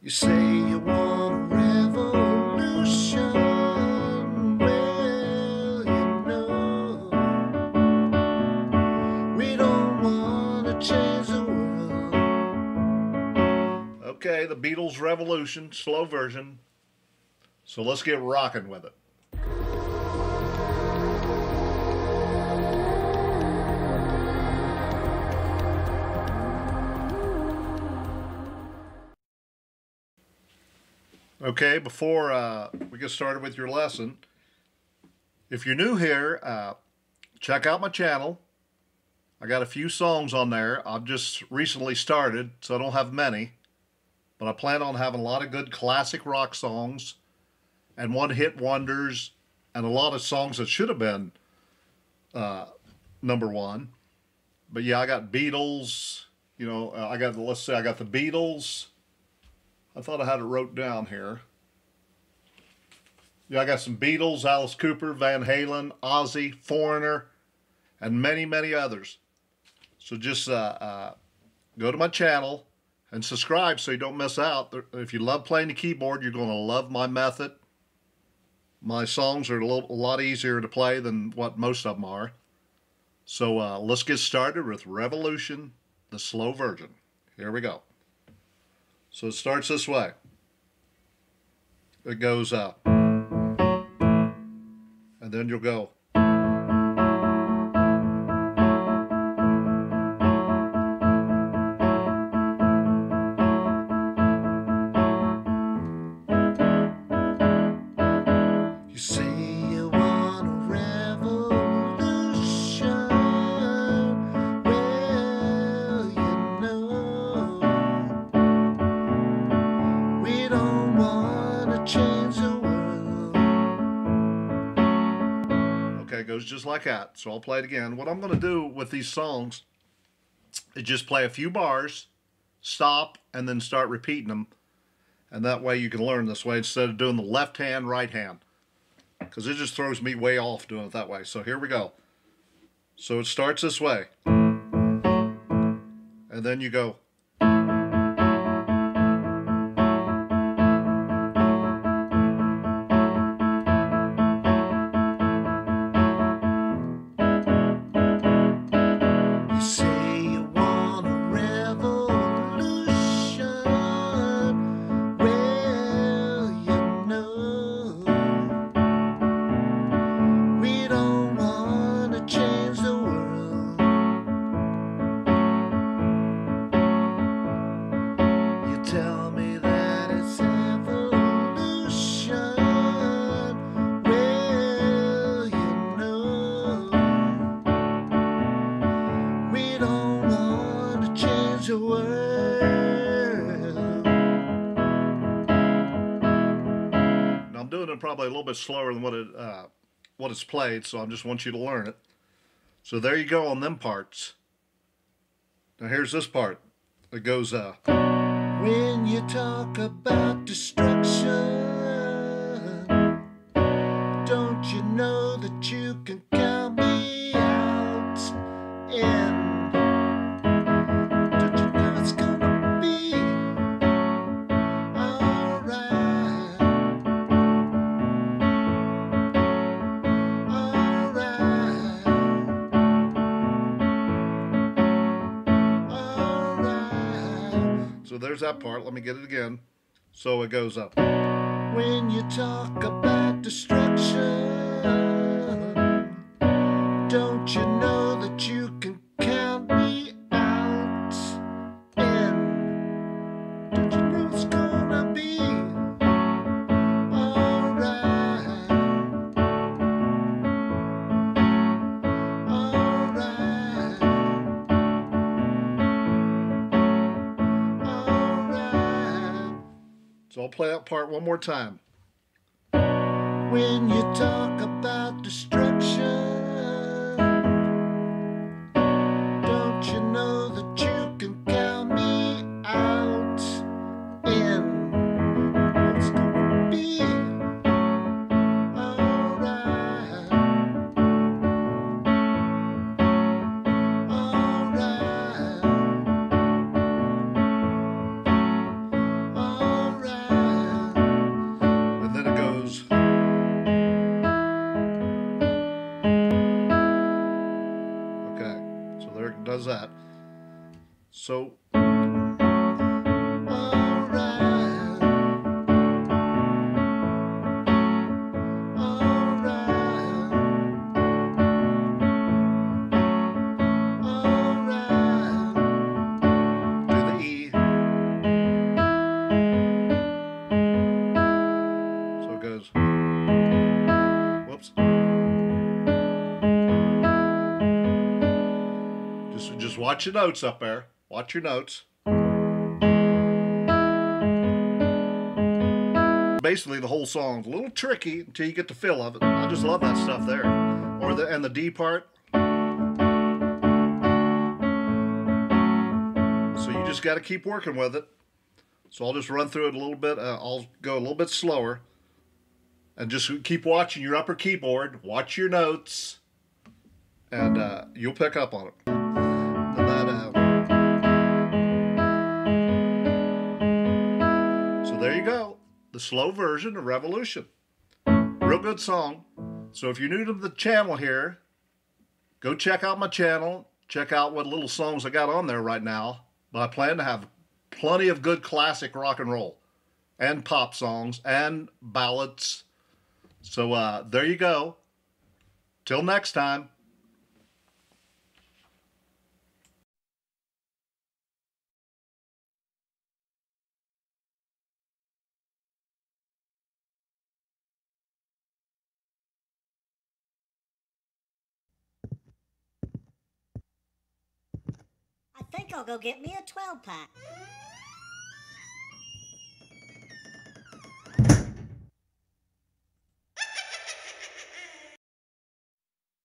You say you want revolution. Well, we don't want to change the world. Okay, the Beatles Revolution, slow version. So let's get rocking with it. Okay, before we get started with your lesson, if you're new here, check out my channel. I got a few songs on there. I've just recently started, so I don't have many. But I plan on having a lot of good classic rock songs and one-hit wonders and a lot of songs that should have been number one. But yeah, I got Beatles. Let's say I got the Beatles. I thought I had it wrote down here. Yeah, I got some Beatles, Alice Cooper, Van Halen, Ozzy, Foreigner, and many, many others. So just go to my channel and subscribe so you don't miss out. If you love playing the keyboard, you're going to love my method. My songs are a lot easier to play than what most of them are. So let's get started with Revolution, the slow version. Here we go. So it starts this way. It goes up. And then you'll go. You say you want a revolution. Well, we don't want to change the world. Okay, it goes just like that. So I'll play it again. What I'm going to do with these songs is just play a few bars, stop, and then start repeating them. And that way you can learn this way instead of doing the left hand, right hand. Because it just throws me way off doing it that way. So here we go. So it starts this way. And then you go. You say you want a revolution. Well, we don't want to change the world. You tell me that it's evolution. Well, we don't want to change the world. Now I'm doing it probably a little bit slower than what it's played, so I just want you to learn it. So there you go on them parts. Now here's this part. It goes, when you talk about destruction, don't you know that you can count me out? And don't you know it's gonna be alright? So there's that part. Let me get it again. So it goes up. When you talk about destruction, don't you know that you can count me out? And don't you know it's gonna be alright? So I'll play that part one more time. When you talk about destruction, don't you know that you can count me out? And it's gonna be alright. Alright. So, whoops. Just watch your notes up there. Watch your notes. Basically, the whole song's a little tricky until you get the feel of it. I just love that stuff there. And the D part. So you just got to keep working with it. So I'll just run through it a little bit. I'll go a little bit slower. And just keep watching your upper keyboard. Watch your notes. And you'll pick up on it. So there you go. The slow version of Revolution. Real good song. So if you're new to the channel here, go check out my channel. Check out what little songs I got on there right now. But I plan to have plenty of good classic rock and roll. And pop songs. And ballads. So there you go. Till next time. I think I'll go get me a 12-pack.